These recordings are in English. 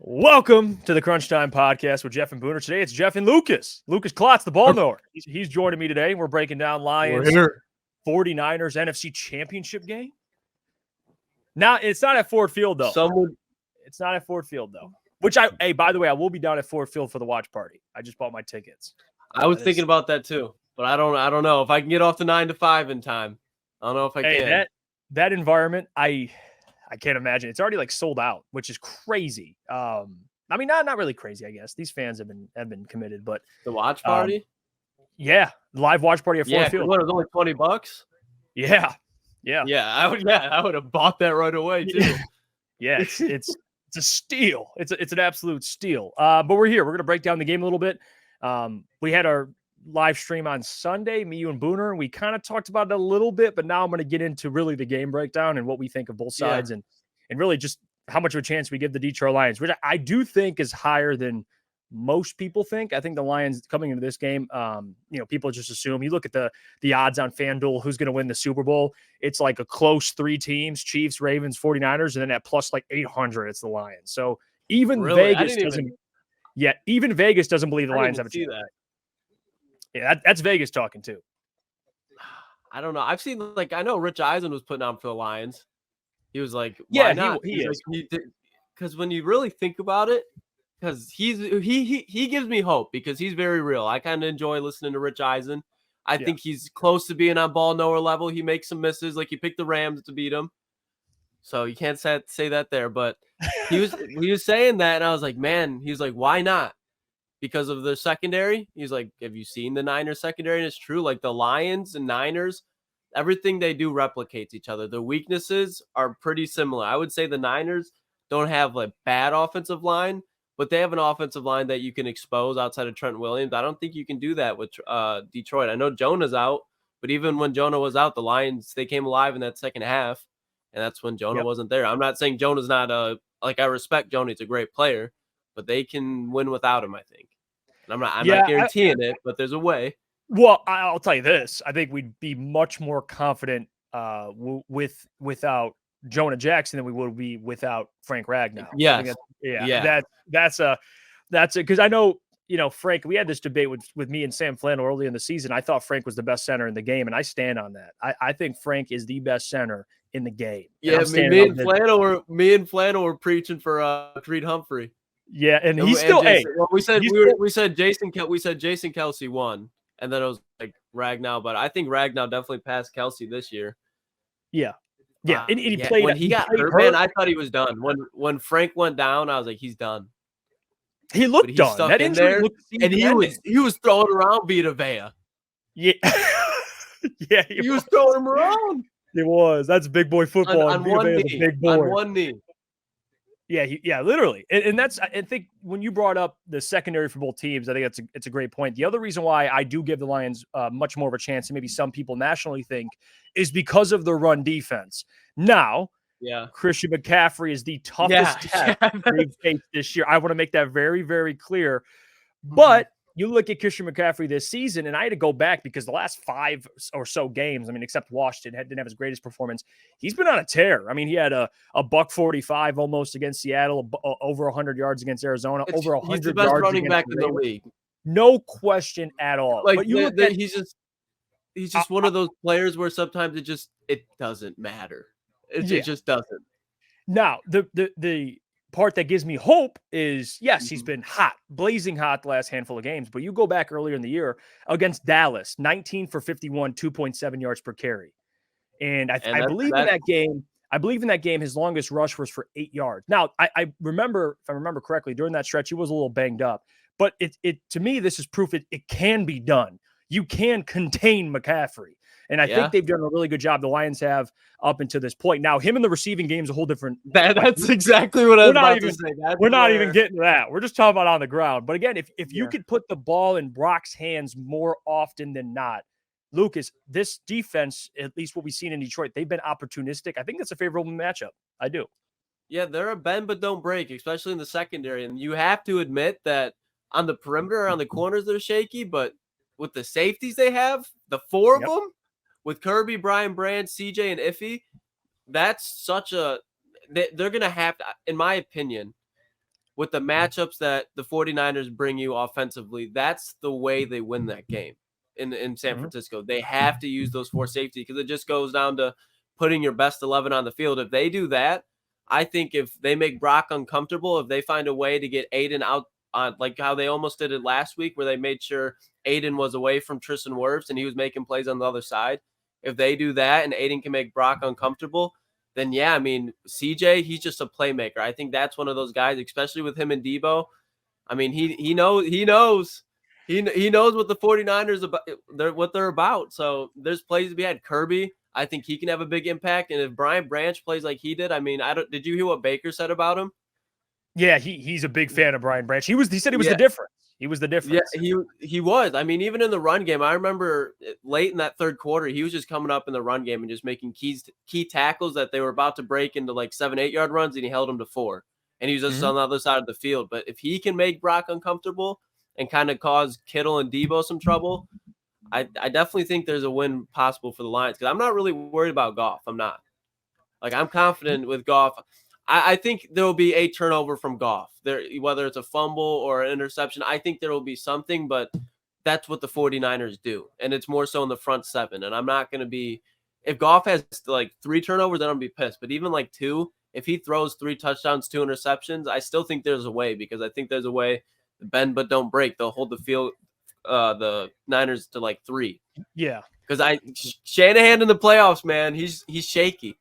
Welcome to the Crunch Time Podcast with Jeff and Booner. Today it's Jeff and Lukas. Lukas Klotz, the ball knower. He's joining me today. We're breaking down Lions 49ers NFC Championship game. Now, it's not at Ford Field, though. It's not at Ford Field, though. By the way, I will be down at Ford Field for the watch party. I just bought my tickets. I was thinking about that too, but I don't know if I can get off the 9 to 5 in time. I don't know if I can. That environment, I can't imagine. It's already like sold out, which is crazy. I mean, not really crazy, I guess. These fans have been committed, but the watch party? Yeah, live watch party at Ford Field. What, it was only $20? Yeah. I would have bought that right away too. Yeah, it's a steal. It's an absolute steal. But we're here. We're gonna break down the game a little bit. We had our live stream on Sunday, me, you, and Booner, and we kind of talked about it a little bit, but now I'm going to get into really the game breakdown and what we think of both sides and really just how much of a chance we give the Detroit Lions, which I do think is higher than most people think. I think the Lions coming into this game, people just assume. You look at the odds on FanDuel, who's going to win the Super Bowl. It's like a close three teams, Chiefs, Ravens, 49ers, and then at plus like 800, it's the Lions. So even Vegas doesn't believe the Lions have a chance. Yeah, that's Vegas talking too. I don't know. I've seen I know Rich Eisen was putting on for the Lions. He was like, why not? He is. Because when you really think about it, because he gives me hope because he's very real. I kind of enjoy listening to Rich Eisen. I think he's close to being on ball knower level. He makes some misses, like he picked the Rams to beat him. So you can't say that there, but he was saying that, and I was like, man, he's like, why not? Because of their secondary. He's like, have you seen the Niners secondary? And it's true. Like the Lions and Niners, everything they do replicates each other. Their weaknesses are pretty similar. I would say the Niners don't have like bad offensive line, but they have an offensive line that you can expose outside of Trent Williams. I don't think you can do that with Detroit. I know Jonah's out, but even when Jonah was out, the Lions, they came alive in that second half, and that's when Jonah wasn't there. I'm not saying Jonah's not I respect Jonah. He's a great player, but they can win without him, I think. And I'm not guaranteeing it, but there's a way. Well, I'll tell you this. I think we'd be much more confident without Jonah Jackson than we would be without Frank Ragnow. Yes. That's because I know, Frank, we had this debate with me and Sam Flannel early in the season. I thought Frank was the best center in the game, and I stand on that. I think Frank is the best center in the game. Yeah, me and Flannel were preaching for Creed Humphrey. Yeah, and he's still. We said Jason Kelce won, and then it was like Ragnow, but I think Ragnow definitely passed Kelce this year. Yeah, and he played when he got hurt. Man, I thought he was done. When Frank went down, I was like, he's done. He looked done. That injury looked, and he was throwing around Vita Vea. Yeah, he was throwing him around. It was. That's big boy football. On one knee. Big boy. On one knee. Yeah, literally. And that's, I think when you brought up the secondary for both teams, I think it's a great point. The other reason why I do give the Lions much more of a chance than maybe some people nationally think is because of the run defense. Now, Christian McCaffrey is the toughest test they've faced this year. I want to make that very, very clear. But you look at Christian McCaffrey this season, and I had to go back because the last 5 or so games, I mean, except Washington, didn't have his greatest performance. He's been on a tear. I mean, he had a $145 almost against Seattle, over 100 yards against Arizona, over 100 yards. He's the best running back in the league. No question at all. But he's just one of those players where sometimes it doesn't matter. It just doesn't. Now, the part that gives me hope is, yes, he's been hot, blazing hot the last handful of games, but you go back earlier in the year against Dallas, 19 for 51, 2.7 yards per carry. And I believe in that game, his longest rush was for 8 yards. Now, I remember, if I remember correctly, during that stretch, he was a little banged up, but it to me, this is proof it can be done. You can contain McCaffrey. And I think they've done a really good job. The Lions have up until this point. Now, him in the receiving game is a whole different. That's exactly what I was about to say. We're not even getting to that. We're just talking about on the ground. But again, if you could put the ball in Brock's hands more often than not, Lukas, this defense, at least what we've seen in Detroit, they've been opportunistic. I think that's a favorable matchup. I do. Yeah, they're a bend but don't break, especially in the secondary. And you have to admit that on the perimeter, on the corners, they're shaky. But with the safeties they have, the 4 of them, with Kirby, Brian Brand, CJ, and Iffy, that's such a – they're going to have to – in my opinion, with the matchups that the 49ers bring you offensively, that's the way they win that game in San Francisco. They have to use those 4 safeties because it just goes down to putting your best 11 on the field. If they do that, I think if they make Brock uncomfortable, if they find a way to get Aiden out on like how they almost did it last week where they made sure Aiden was away from Tristan Wirfs and he was making plays on the other side. If they do that and Aiden can make Brock uncomfortable, then yeah, I mean, CJ, he's just a playmaker. I think that's one of those guys, especially with him and Debo. I mean, he knows what the 49ers about, what they're about. So there's plays to be had. Kirby, I think he can have a big impact. And if Brian Branch plays like he did, I mean, did you hear what Baker said about him? Yeah, he's a big fan of Brian Branch. He said he was the difference. He was the difference. Yeah, he was. I mean, even in the run game, I remember late in that third quarter, he was just coming up in the run game and just making key tackles that they were about to break into like 7-8 yard runs, and he held them to 4. And he was just on the other side of the field. But if he can make Brock uncomfortable and kind of cause Kittle and Debo some trouble, I definitely think there's a win possible for the Lions because I'm not really worried about Goff. I'm not. Like, I'm confident with Goff. I think there will be a turnover from Goff. Whether it's a fumble or an interception, I think there will be something, but that's what the 49ers do. And it's more so in the front 7. And I'm not going to be – if Goff has like 3 turnovers, then I'm going to be pissed. But even like 2, if he throws 3 touchdowns, 2 interceptions, I still think there's a way because I think there's a way bend but don't break. They'll hold the field, the Niners to like 3. Yeah. Because Shanahan in the playoffs, man, he's shaky.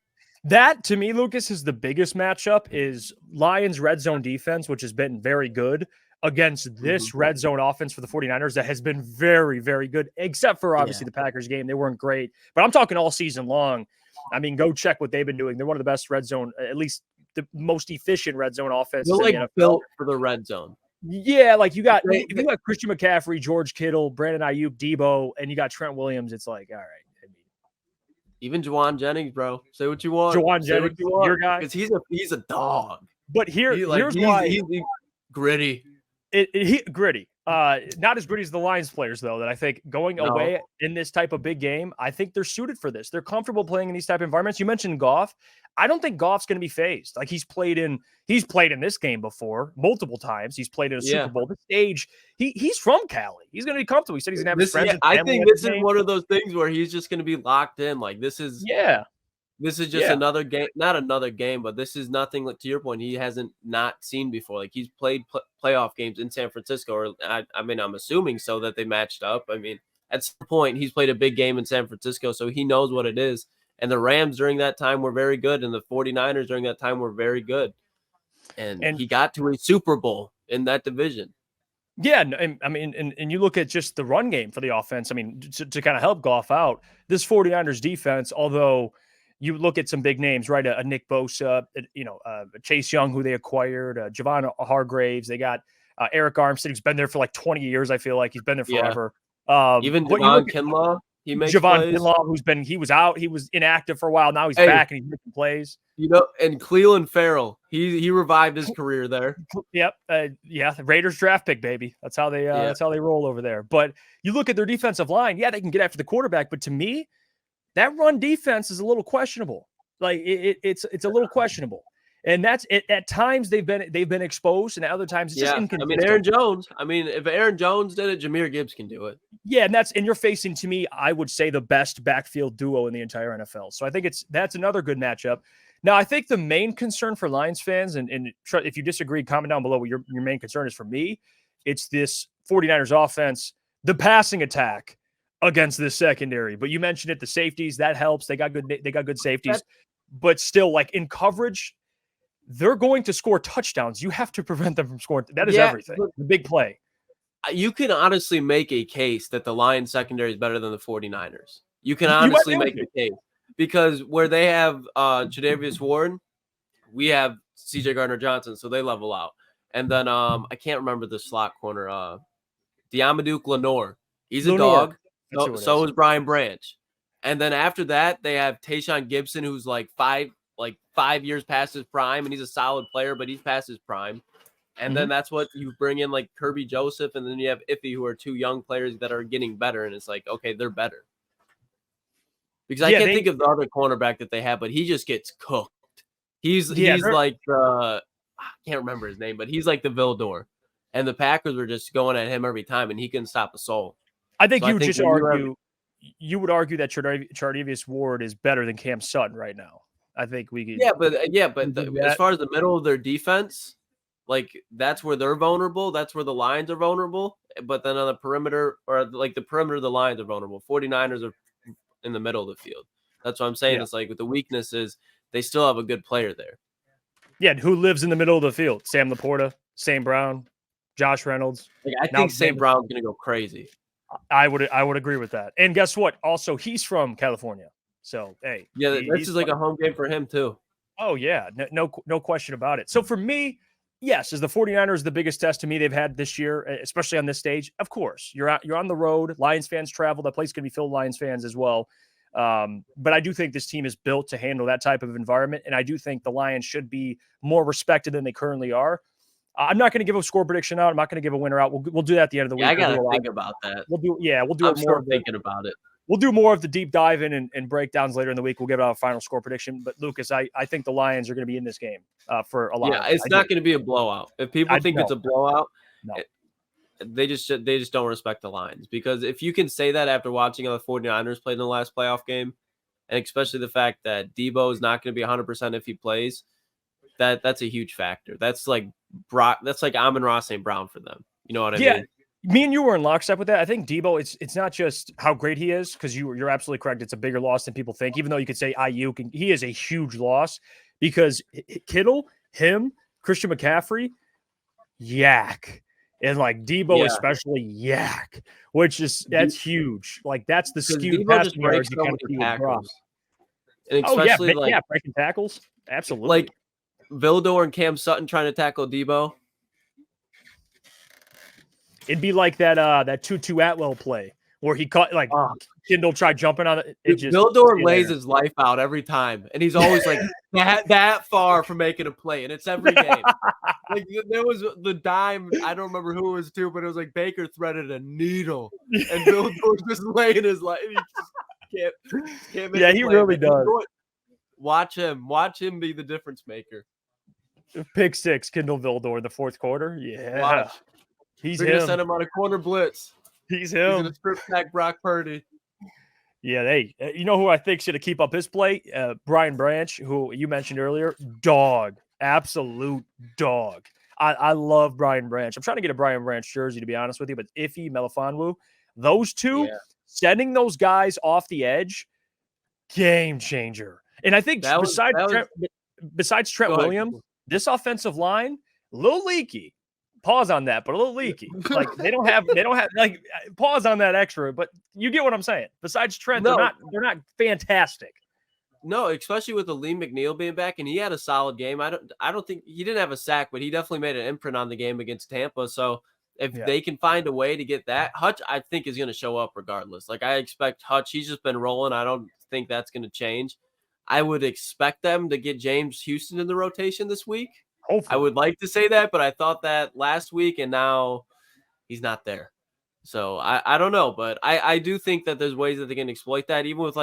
That, to me, Lucas, is the biggest matchup is Lions red zone defense, which has been very good against this red zone offense for the 49ers that has been very, very good, except for obviously the Packers game. They weren't great. But I'm talking all season long. I mean, go check what they've been doing. They're one of the best red zone, at least the most efficient red zone offenses. They're like built for the red zone. Yeah, like you got Christian McCaffrey, George Kittle, Brandon Ayuk, Debo, and you got Trent Williams. It's like, all right. Even Juwan Jennings, bro. Say what you want. Juwan Jennings, your guy, because he's a dog. But here's why he's gritty. Gritty. Not as gritty as the Lions players, though. That I think going away in this type of big game, I think they're suited for this. They're comfortable playing in these type of environments. You mentioned Goff. I don't think Goff's going to be phased. Like he's played in this game before multiple times. He's played in a Super Bowl. This stage, he's from Cali. He's going to be comfortable. He said he's going to have his friends. I think this is one of those things where he's just going to be locked in. Like this is just another game, not another game, but this is nothing. Like to your point, he hasn't not seen before. Like he's played playoff games in San Francisco, or I mean, I'm assuming so that they matched up. I mean, at some point, he's played a big game in San Francisco, so he knows what it is. And the Rams during that time were very good, and the 49ers during that time were very good. And he got to a Super Bowl in that division. Yeah, and I mean, and you look at just the run game for the offense. I mean, to kind of help Goff out, this 49ers defense, although you look at some big names, right? A Nick Bosa, Chase Young, who they acquired, Javon Hargraves. They got Eric Armstead, who's been there for like 20 years. I feel like he's been there forever. Even Javon Kinlaw. Javon Kinlaw, he was out. He was inactive for a while. Now he's back and he's making plays. And Cleveland Farrell, he revived his career there. Yep. The Raiders draft pick, baby. That's how they roll over there. But you look at their defensive line. Yeah, they can get after the quarterback. But to me, that run defense is a little questionable. Like it's a little questionable. And that's it. At times they've been exposed, and at other times it's just inconsistent. I mean, Aaron Jones. I mean, if Aaron Jones did it, Jahmyr Gibbs can do it. Yeah, and you're facing, to me, I would say the best backfield duo in the entire NFL. So I think that's another good matchup. Now, I think the main concern for Lions fans, and if you disagree, comment down below what your main concern is. For me, it's this 49ers offense, the passing attack against this secondary. But you mentioned it, the safeties, that helps. They got good safeties. But still, like in coverage, they're going to score touchdowns. You have to prevent them from scoring. That is everything. The big play. You can honestly make a case that the Lions secondary is better than the 49ers. You can honestly make the case. Because where they have Tre'Davious Ward, we have C.J. Gardner-Johnson, so they level out. And then I can't remember the slot corner. Diamaduke Lenore. He's a dog. So is Brian Branch. And then after that, they have Tayshaun Gibson, who's like 5 years past his prime, and he's a solid player, but he's past his prime. And then that's what you bring in, like Kirby Joseph, and then you have Iffy, who are 2 young players that are getting better, and it's like, okay, they're better. Because I can't think of the other cornerback that they have, but he just gets cooked. He's like can't remember his name, but he's like the Vildor. And the Packers were just going at him every time, and he couldn't stop a soul. I think So you would just argue you would argue that Chardavius Ward is better than Cam Sutton right now. I think we could. As far as the middle of their defense, like that's where they're vulnerable. That's where the Lions are vulnerable. But then on the perimeter, or like the perimeter, the Lions are vulnerable. 49ers are in the middle of the field. That's what I'm saying. Yeah. It's like with the weaknesses, they still have a good player there. Yeah, who lives in the middle of the field? Sam Laporta, St. Brown, Josh Reynolds. Like, I think St. Brown's going to go crazy. I would agree with that. And guess what? Also, he's from California. So, hey. Yeah, this is like a home game for him, too. Oh, yeah. No question about it. So, for me, yes, is the 49ers the biggest test to me they've had this year, especially on this stage? Of course. You're on the road. Lions fans travel. That place is going to be filled with Lions fans as well. But I do think this team is built to handle that type of environment. And I do think the Lions should be more respected than they currently are. I'm not going to give a score prediction out. I'm not going to give a winner out. We'll do that at the end of the week. I got to think about that. We'll do I'm more thinking about it. We'll do more of the deep dive in and breakdowns later in the week. We'll give out a final score prediction. But Lucas, I think the Lions are going to be in this game for a lot. Yeah, it's not going to be a blowout. If people think it's a blowout, they just don't respect the Lions. Because if you can say that after watching how the 49ers played in the last playoff game, and especially the fact that Debo is not going to be 100% if he plays, that's a huge factor. That's like Amon-Ra St. Brown for them. You know what I mean? Yeah, me and you were in lockstep with that. I think Debo, it's not just how great he is, because you're absolutely correct. It's a bigger loss than people think, even though you could say Ayuk, he is a huge loss because Kittle, him, Christian McCaffrey, yak. And like Debo, especially yak, that's huge. Like that's the skewed passing yards you can't see with Brock. And especially breaking tackles. Absolutely. Like Vildor and Cam Sutton trying to tackle Debo. It'd be like that Tutu Atwell play where he caught Kindle tried jumping on it. Vildor lays his life out every time, and he's always like that far from making a play, and it's every game. Like there was the dime, I don't remember who it was to, but it was like Baker threaded a needle, and Vildor just laying his life. He can't make he really does. Watch him be the difference maker. Pick six, Kindle Vildor in the fourth quarter. Yeah. Watch. He's We're going to send him on a corner blitz. He's him. He's going to strip sack Brock Purdy. Yeah, you know who I think should keep up his play? Brian Branch, who you mentioned earlier. Dog. Absolute dog. I love Brian Branch. I'm trying to get a Brian Branch jersey, to be honest with you, but Iffy, Melifonwu, those two, sending those guys off the edge, game changer. And I think besides Trent Williams, this offensive line, a little leaky. Pause on that, but a little leaky. Like they don't have like pause on that extra, but you get what I'm saying. Besides Trent, they're not fantastic. No, especially with the Lee McNeil being back, and he had a solid game. I don't think he didn't have a sack, but he definitely made an imprint on the game against Tampa. So if they can find a way to get that, Hutch, I think is going to show up regardless. Like I expect Hutch, he's just been rolling. I don't think that's going to change. I would expect them to get James Houston in the rotation this week. Hopefully. I would like to say that, but I thought that last week, and now he's not there. So I don't know, but I do think that there's ways that they can exploit that, even with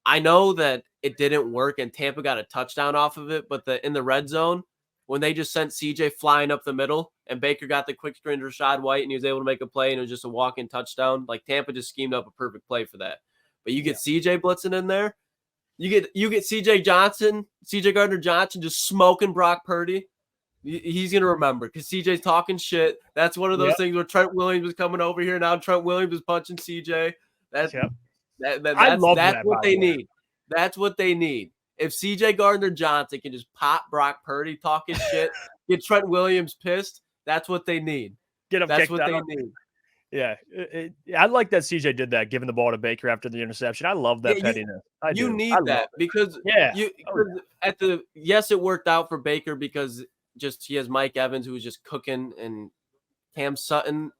I know that it didn't work and Tampa got a touchdown off of it, but in the red zone, when they just sent CJ flying up the middle and Baker got the quick screen to Rashad White and he was able to make a play and it was just a walk-in touchdown, like Tampa just schemed up a perfect play for that. But you get CJ blitzing in there. You get CJ Gardner-Johnson just smoking Brock Purdy. He's going to remember because CJ's talking shit. That's one of those things where Trent Williams is coming over here. Now Trent Williams is punching CJ. That's what they need. That's what they need. If CJ Gardner-Johnson can just pop Brock Purdy, talk his shit, get Trent Williams pissed, that's what they need. That's what they need. Yeah, I like that CJ did that, giving the ball to Baker after the interception. I love that pettiness. You need that because it worked out for Baker because he has Mike Evans who was just cooking and Cam Sutton.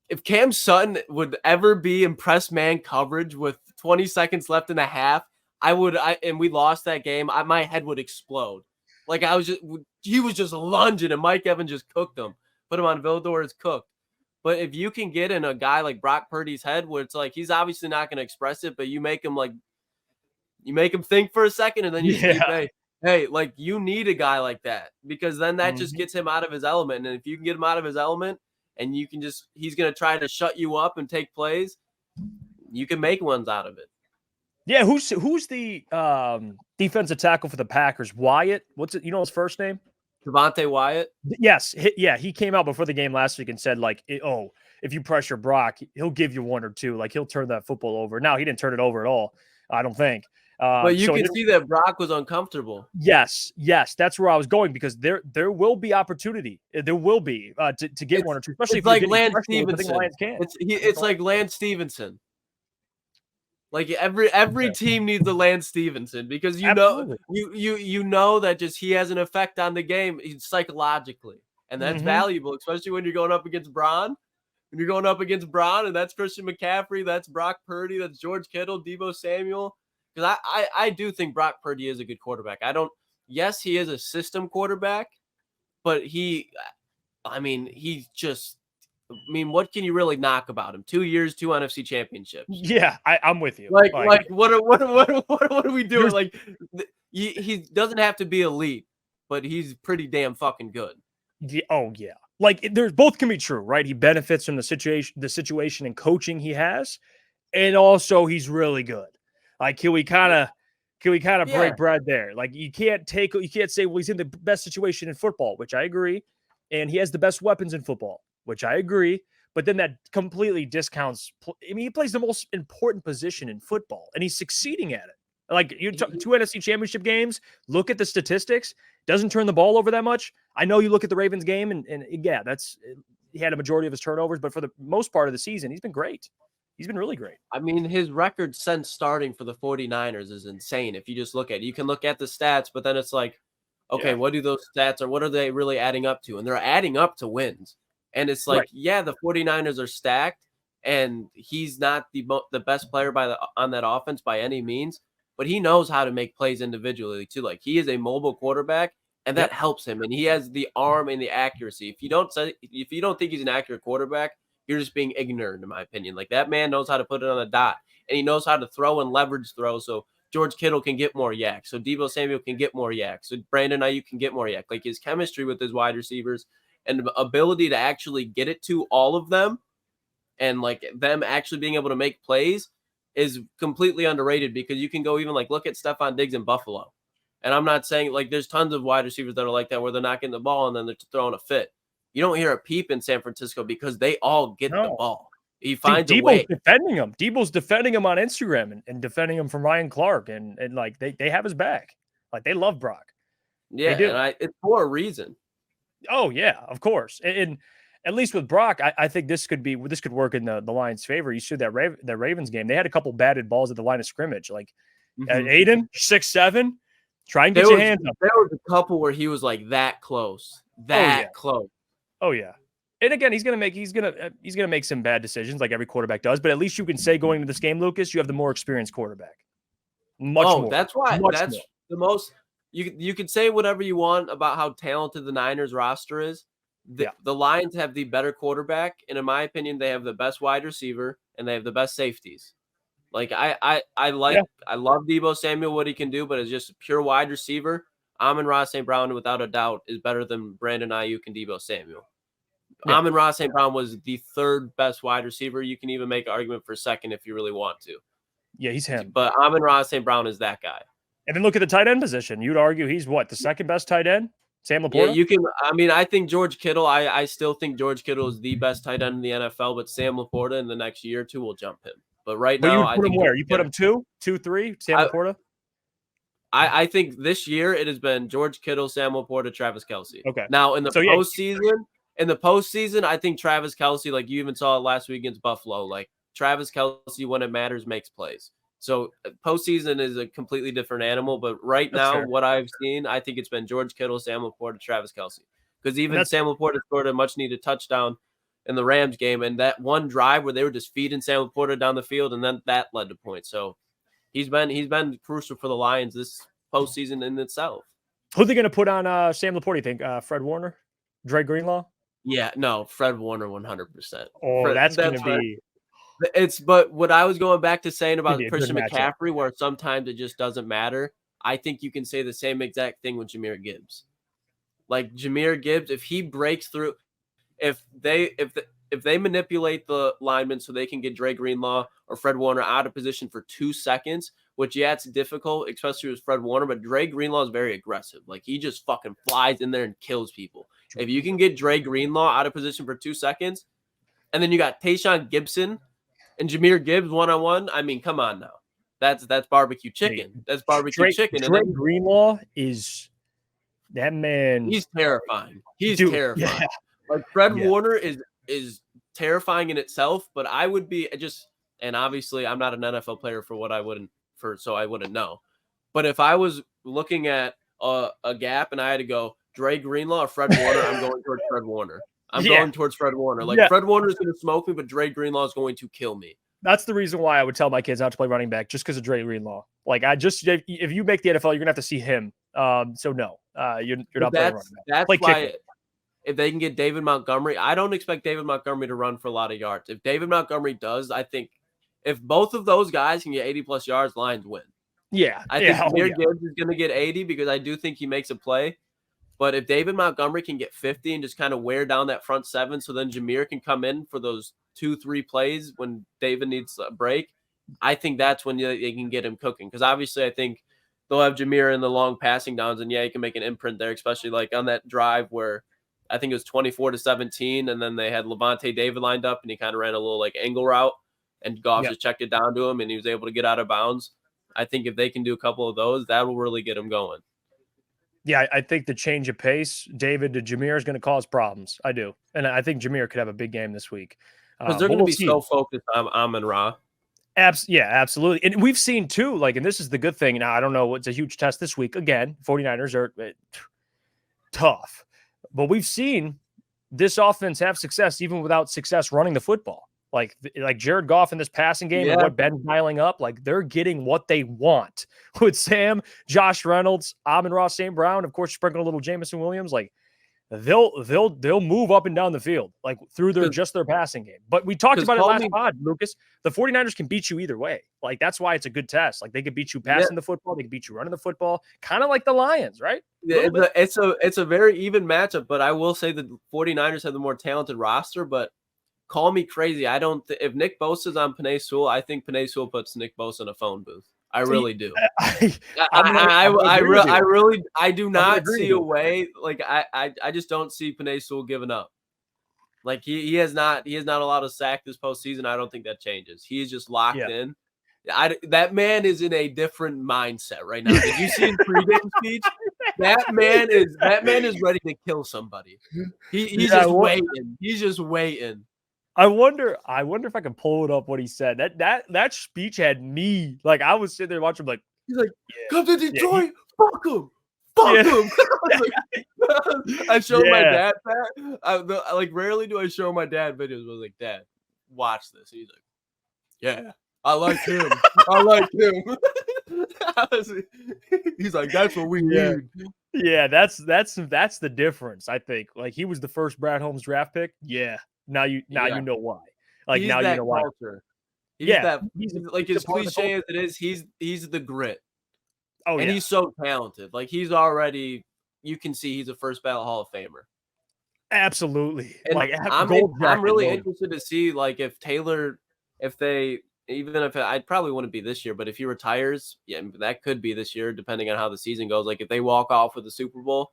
If Cam Sutton would ever be in press man coverage with 20 seconds left in the half, and we lost that game, my head would explode. Like he was just lunging and Mike Evans just cooked him. Put him on Vildor, it's cooked. But if you can get in a guy like Brock Purdy's head where it's like he's obviously not going to express it, but you make him think for a second and then you keep, hey, Hey, like you need a guy like that because then that just gets him out of his element. And if you can get him out of his element and you can he's going to try to shut you up and take plays, you can make ones out of it. Yeah. Who's the defensive tackle for the Packers? Wyatt. What's it? You know his first name? Devontae Wyatt. Yes. He came out before the game last week and said like, if you pressure Brock, he'll give you one or two. Like he'll turn that football over. Now he didn't turn it over at all. I don't think. But you can see that Brock was uncomfortable. Yes, that's where I was going because there will be opportunity. There will be to get one or two, especially it's like Lance Stevenson. It's like Lance Stevenson. Like every team needs a Lance Stevenson because you know that just he has an effect on the game psychologically, and that's valuable, especially when you're going up against Braun. When you're going up against Braun, and that's Christian McCaffrey, that's Brock Purdy, that's George Kittle, Deebo Samuel. Because I do think Brock Purdy is a good quarterback. Yes, he is a system quarterback, but what can you really knock about him? 2 years, 2 NFC championships. Yeah, I'm with you. Like what are we doing? Like he doesn't have to be elite, but he's pretty damn fucking good. Yeah, oh yeah. Like there's both can be true, right? He benefits from the situation and coaching he has, and also he's really good. Like, can we kind of break bread there? Like, you can't say, well, he's in the best situation in football, which I agree. And he has the best weapons in football, which I agree. But then that completely discounts. He plays the most important position in football, and he's succeeding at it. Like, you two NFC Championship games, look at the statistics. Doesn't turn the ball over that much. I know you look at the Ravens game, and yeah, he had a majority of his turnovers, but for the most part of the season, he's been great. He's been really great. I mean, his record since starting for the 49ers is insane. If you just look at it, you can look at the stats, but then it's like, okay, what do those stats or what are they really adding up to? And they're adding up to wins. And it's like, the 49ers are stacked and he's not the best player on that offense by any means, but he knows how to make plays individually too. Like he is a mobile quarterback and that helps him. And he has the arm and the accuracy. If you don't think he's an accurate quarterback, you're just being ignorant, in my opinion. Like that man knows how to put it on a dot, and he knows how to throw and leverage throw. So George Kittle can get more yak. So Deebo Samuel can get more yak. So Brandon Ayuk can get more yak. Like his chemistry with his wide receivers and the ability to actually get it to all of them, and like them actually being able to make plays is completely underrated because you can go even like look at Stephon Diggs in Buffalo. And I'm not saying like there's tons of wide receivers that are like that where they're not getting the ball and then they're throwing a fit. You don't hear a peep in San Francisco because they all get the ball. He finds a way. Defending him. Debo's defending him on Instagram and defending him from Ryan Clark. And like they have his back. Like they love Brock. Yeah, and it's for a reason. Oh, yeah, of course. And at least with Brock, I think this could work in the Lions' favor. You see that Ravens game. They had a couple batted balls at the line of scrimmage. Like Aiden, 6'7", try and get your hands up. There was a couple where he was like that close. Close. Oh yeah. And again, he's gonna make some bad decisions like every quarterback does. But at least you can say going into this game, Lucas, you have the more experienced quarterback. Much more. That's why. That's the most. You can say whatever you want about how talented the Niners roster is. The Lions have the better quarterback, and in my opinion, they have the best wide receiver and they have the best safeties. Like I love Deebo Samuel, what he can do, but as just a pure wide receiver, Amon-Ra St. Brown, without a doubt, is better than Brandon Ayuk and Deebo Samuel. Yeah. Amon-Ra St. Brown was the third best wide receiver. You can even make an argument for second if you really want to. Yeah, he's him. But Amon-Ra St. Brown is that guy. And then look at the tight end position. You'd argue he's what, the second best tight end? Sam Laporta? Yeah, you can. I mean, I think George Kittle, I still think George Kittle is the best tight end in the NFL, but Sam Laporta in the next year or two will jump him. But now, I think where? You put him 2, 3, Sam Laporta? I think this year it has been George Kittle, Sam Laporta, Travis Kelce. Okay. Now in the postseason, I think Travis Kelce, like you even saw it last week against Buffalo, like Travis Kelce, when it matters, makes plays. So postseason is a completely different animal. But right now, what I've seen, I think it's been George Kittle, Sam Laporta, Travis Kelce. Because even Sam Laporta scored a much-needed touchdown in the Rams game, and that one drive where they were just feeding Sam Laporta down the field, and then that led to points. So he's been crucial for the Lions this postseason in itself. Who are they going to put on Sam Laporta, you think? Fred Warner? Dre Greenlaw? Yeah, no, Fred Warner 100%. Oh, that's going to be... But what I was going back to saying about Christian McCaffrey, where sometimes it just doesn't matter. I think you can say the same exact thing with Jahmyr Gibbs. Like Jahmyr Gibbs, if he breaks through, if they manipulate the linemen so they can get Dre Greenlaw or Fred Warner out of position for 2 seconds, which it's difficult, especially with Fred Warner, but Dre Greenlaw is very aggressive. Like he just fucking flies in there and kills people. If you can get Dre Greenlaw out of position for 2 seconds, and then you got Tayshaun Gibson and Jahmyr Gibbs one-on-one, I mean, come on now. That's barbecue chicken. That's barbecue chicken. Dre Greenlaw is that man. He's terrifying. He's terrifying. Yeah. Like Fred Warner is terrifying in itself, but I would be and obviously I'm not an NFL player so I wouldn't know. But if I was looking at a gap and I had to go Dre Greenlaw or Fred Warner, I'm going towards Fred Warner. Going towards Fred Warner. Like Fred Warner is going to smoke me, but Dre Greenlaw is going to kill me. That's the reason why I would tell my kids not to play running back, just because of Dre Greenlaw. Like if you make the NFL, you're gonna have to see him. So no, you're not playing running back. That's play why kicker. If they can get David Montgomery, I don't expect David Montgomery to run for a lot of yards. If David Montgomery does, I think if both of those guys can get 80+ yards, Lions win. Yeah, I think Jahmyr Gibbs is going to get 80 because I do think he makes a play. But if David Montgomery can get 50 and just kind of wear down that front seven, so then Jahmyr can come in for those 2-3 plays when David needs a break, I think that's when they can get him cooking. Because obviously I think they'll have Jahmyr in the long passing downs, and he can make an imprint there, especially like on that drive where I think it was 24-17, and then they had Levante David lined up, and he kind of ran a little like angle route, and Goff just checked it down to him, and he was able to get out of bounds. I think if they can do a couple of those, that will really get him going. Yeah, I think the change of pace, David to Jahmyr, is going to cause problems. I do. And I think Jahmyr could have a big game this week. Because they're going to be so focused on Amon-Ra. Yeah, absolutely. And we've seen, too, like, and this is the good thing. Now, I don't know. It's a huge test this week. Again, 49ers are tough. But we've seen this offense have success even without success running the football. Like Jared Goff in this passing game and what Ben's dialing up, like they're getting what they want with Sam, Josh Reynolds, Amon-Ra St. Brown, of course, sprinkle a little Jameson Williams. Like they'll move up and down the field, like through their passing game. But we talked about it last pod, Lucas. The 49ers can beat you either way. Like that's why it's a good test. Like they could beat you passing the football, they can beat you running the football, kind of like the Lions, right? It's a very even matchup, but I will say the 49ers have the more talented roster, but call me crazy. I don't. If Nick Bosa's on Penei Sewell, I think Penei Sewell puts Nick Bosa in a phone booth. I really do. I do not see a way. Like I just don't see Penei Sewell giving up. Like he has not allowed a sack this postseason. I don't think that changes. He is just locked in. That man is in a different mindset right now. Did you see his pregame speech? That man is ready to kill somebody. He's just waiting. He's just waiting. I wonder if I can pull it up what he said. That speech had me like I was sitting there watching like he's like, come to Detroit, fuck him. I showed my dad that. Like rarely do I show my dad videos. I was like, Dad, watch this. He's like, yeah, I like him. I like him. He's like, that's what we need. Yeah, that's the difference. I think like he was the first Brad Holmes draft pick. Yeah. Now you know why. Like he's now you know why. Culture. He's like as cliche as it is, he's the grit. Oh, and he's so talented. Like he's already, you can see he's a first ballot Hall of Famer. Absolutely. And like I'm really interested to see like if Taylor, I probably wouldn't be this year, but if he retires, that could be this year, depending on how the season goes. Like if they walk off with the Super Bowl,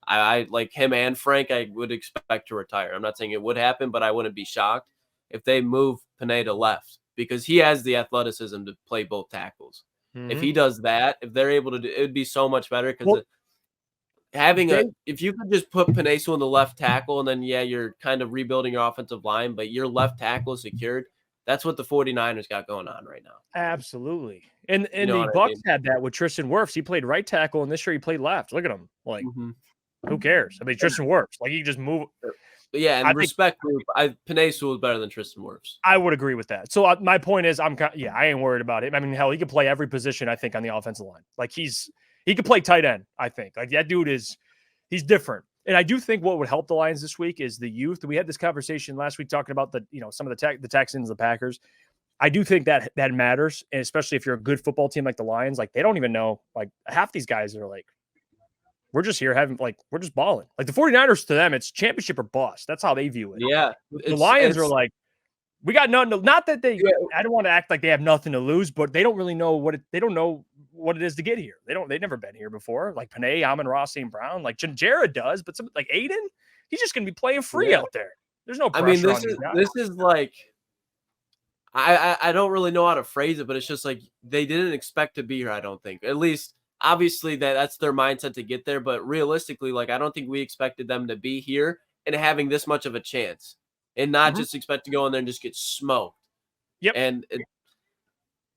I like him and Frank, I would expect to retire. I'm not saying it would happen, but I wouldn't be shocked if they move Penei to left because he has the athleticism to play both tackles. Mm-hmm. If he does that, if they're able to do it, would be so much better because if you could just put Penei Sewell in the left tackle and then, you're kind of rebuilding your offensive line, but your left tackle is secured. That's what the 49ers got going on right now. Absolutely. And the Bucs had that with Tristan Wirfs. He played right tackle, and this year he played left. Look at him. Like, who cares? I mean, Tristan Wirfs. Like, you just move. But Penei Sewell is better than Tristan Wirfs. I would agree with that. So my point is, I ain't worried about it. I mean, hell, he could play every position, I think, on the offensive line. Like, he could play tight end, I think. Like, that dude he's different. And I do think what would help the Lions this week is the youth. We had this conversation last week talking about some of the Texans, the Packers. I do think that matters, and especially if you're a good football team like the Lions, like they don't even know, like half these guys are like, we're just here having like we're just balling. Like the 49ers to them, it's championship or bust. That's how they view it. Yeah. The Lions are like, we got nothing to, not that they I don't want to act like they have nothing to lose, but they don't really know they don't know what it is to get here. They've never been here before. Like Penei, Amon-Ra, St. Brown, like Jared does, but some like Aiden, he's just gonna be playing free out there. There's no pressure on these guys. This is like I don't really know how to phrase it, but it's just like they didn't expect to be here, I don't think. At least obviously that's their mindset to get there, but realistically, like I don't think we expected them to be here and having this much of a chance and not just expect to go in there and just get smoked. Yep. And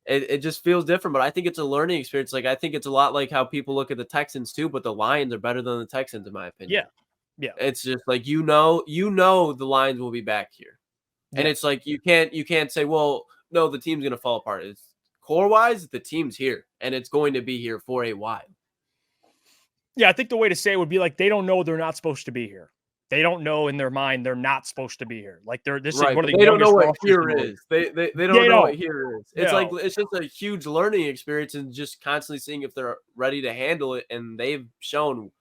it just feels different, but I think it's a learning experience. Like I think it's a lot like how people look at the Texans too, but the Lions are better than the Texans in my opinion. Yeah. It's just like you know the Lions will be back here. And it's like you can't say, well, no, the team's gonna fall apart. It's core wise, the team's here and it's going to be here for a while. Yeah, I think the way to say it would be like they don't know they're not supposed to be here. They don't know in their mind they're not supposed to be here. Like this is one of the they don't know what here is. They don't know what here is. It's like it's just a huge learning experience and just constantly seeing if they're ready to handle it. And they've shown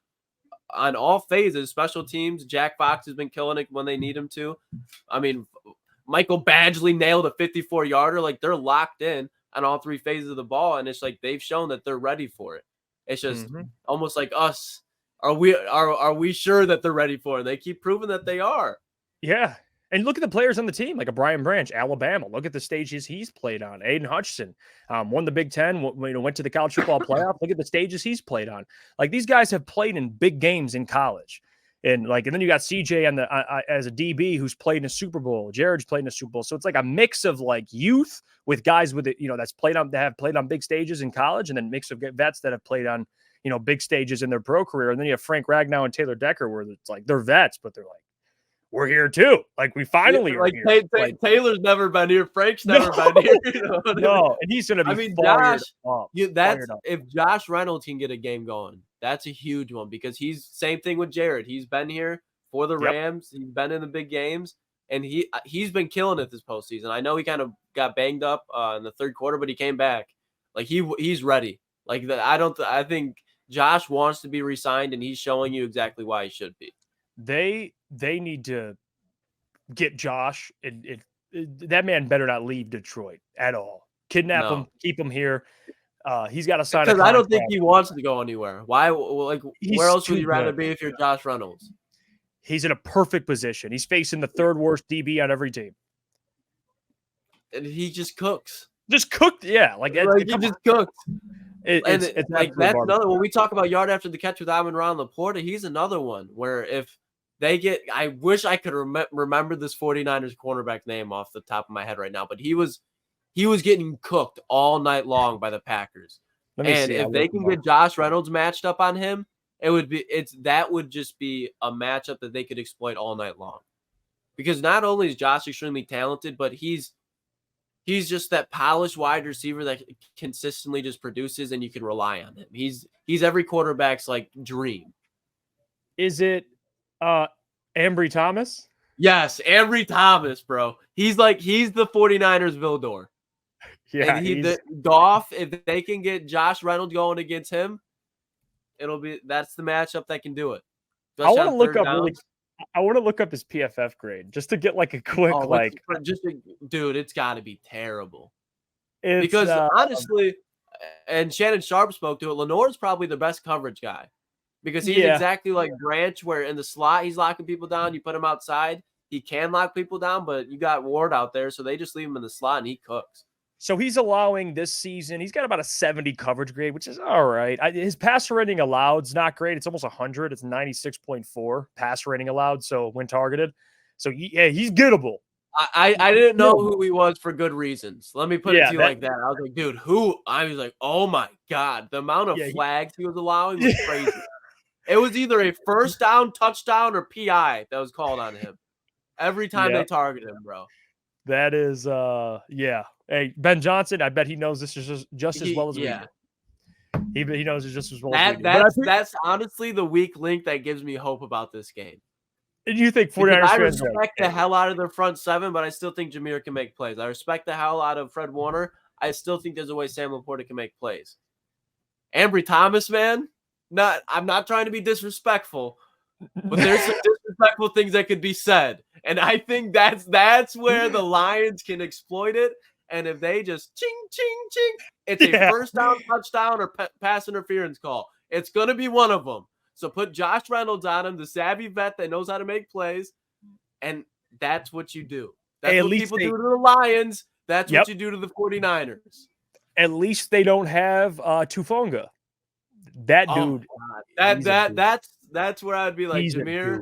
on all phases, special teams. Jack Fox has been killing it when they need him to. I mean, Michael Badgley nailed a 54-yarder. Like they're locked in on all three phases of the ball, and it's like they've shown that they're ready for it. It's just almost like us. Are we sure that they're ready for it? They keep proving that they are. Yeah. And look at the players on the team, like a Brian Branch, Alabama. Look at the stages he's played on. Aiden Hutchinson won the Big Ten, went to the college football playoff. Look at the stages he's played on. Like these guys have played in big games in college. And then you got CJ on the as a DB who's played in a Super Bowl. Jared's played in a Super Bowl. So it's like a mix of like youth with guys with it, that have played on big stages in college, and then mix of vets that have played on, big stages in their pro career. And then you have Frank Ragnow and Taylor Decker, where it's like they're vets, but they're like, we're here too. Like we finally are here. Taylor's never been here. Frank's never been here. No, and he's gonna be. I mean, Josh. If Josh Reynolds can get a game going, that's a huge one because he's same thing with Jared. He's been here for the Rams. He's been in the big games, and he's been killing it this postseason. I know he kind of got banged up in the third quarter, but he came back. Like he's ready. Like I think Josh wants to be re-signed, and he's showing you exactly why he should be. They need to get Josh. That man better not leave Detroit at all. Kidnap him, keep him here. He's got to sign. Because I don't think he wants to go anywhere. Why? Like, where else would you rather be if you're Josh Reynolds? He's in a perfect position. He's facing the third worst DB on every team, and he just cooks. Just cooked, yeah. Like he just cooked. It's like that's another when we talk about yard after the catch with Amon-Ra and Laporta. He's another one where if they get, I wish I could remember this 49ers cornerback name off the top of my head right now, but he was getting cooked all night long by the Packers. And if they can get Josh Reynolds matched up on him, that would just be a matchup that they could exploit all night long. Because not only is Josh extremely talented, but he's just that polished wide receiver that consistently just produces, and you can rely on him. He's every quarterback's like dream. Is it Ambry Thomas? Yes, Ambry Thomas, bro. He's the 49ers Vildor. Yeah, and Goff, if they can get Josh Reynolds going against him, that's the matchup that can do it. I want to look up his PFF grade just to get like a quick dude. It's got to be terrible. Because honestly, and Shannon Sharp spoke to it. Lenore's probably the best coverage guy because he's exactly like Branch, where in the slot he's locking people down. You put him outside, he can lock people down, but you got Ward out there, so they just leave him in the slot and he cooks. So he's allowing this season, he's got about a 70 coverage grade, which is all right. His passer rating allowed is not great. It's almost 100. It's 96.4 pass rating allowed. So when targeted, so he's gettable. I didn't know who he was for good reasons. Let me put it to you like that. I was like, dude, who? I was like, oh my God, the amount of flags he was allowing was crazy. It was either a first down, touchdown, or PI that was called on him every time they targeted him, bro. That is, Hey, Ben Johnson, I bet he knows this is just as well as we do. He knows it just as well as we do. That's honestly the weak link that gives me hope about this game. And you think Because 49ers I fans are respect the hell out of their front seven, but I still think Jameer can make plays. I respect the hell out of Fred Warner. I still think there's a way Sam Laporta can make plays. Ambry Thomas, man, I'm not trying to be disrespectful, but there's some disrespectful things that could be said. And I think that's where the Lions can exploit it. And if they just ching, ching, ching, it's a first down, touchdown, or pass interference call. It's going to be one of them. So put Josh Reynolds on him, the savvy vet that knows how to make plays, and that's what you do. That's what people do to the Lions. That's what you do to the 49ers. At least they don't have Tufonga. That dude. That's where I'd be like, Jameer,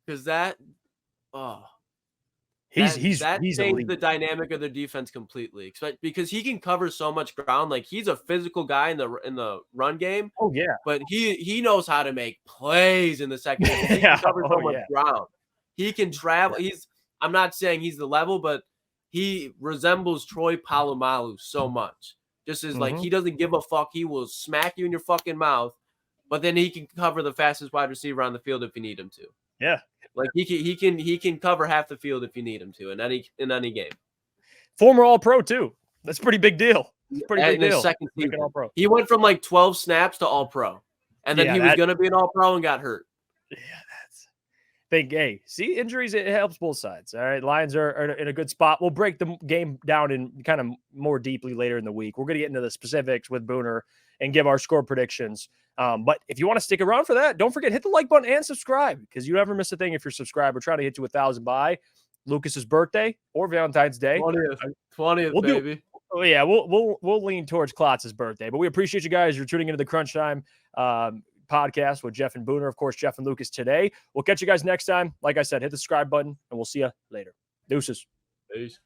because that changed the dynamic of their defense completely. Because he can cover so much ground. Like, he's a physical guy in the run game. Oh yeah, but he knows how to make plays in the second. He can cover so much ground. He can travel. I'm not saying he's the level, but he resembles Troy Polamalu so much. Just as like, he doesn't give a fuck. He will smack you in your fucking mouth, but then he can cover the fastest wide receiver on the field if you need him to. Yeah. Like, he can cover half the field if you need him to in any game. Former All-Pro too. That's a pretty big deal. Pretty big deal. Second season. All-Pro. He went from like 12 snaps to All-Pro, and then he was going to be an All-Pro and got hurt. Yeah, that's big. Hey, see, injuries, it helps both sides. All right, Lions are in a good spot. We'll break the game down in kind of more deeply later in the week. We're going to get into the specifics with Booner and give our score predictions. But if you want to stick around for that, don't forget, hit the like button and subscribe, because you never miss a thing if you're subscribed. We're trying to hit to 1,000 by Lucas's birthday or Valentine's Day. 20th, baby. Oh yeah, we'll lean towards Klotz's birthday. But we appreciate you guys. You're tuning into the Crunch Time podcast with Jeff and Booner. Of course, Jeff and Lucas today. We'll catch you guys next time. Like I said, hit the subscribe button, and we'll see you later. Deuces. Peace.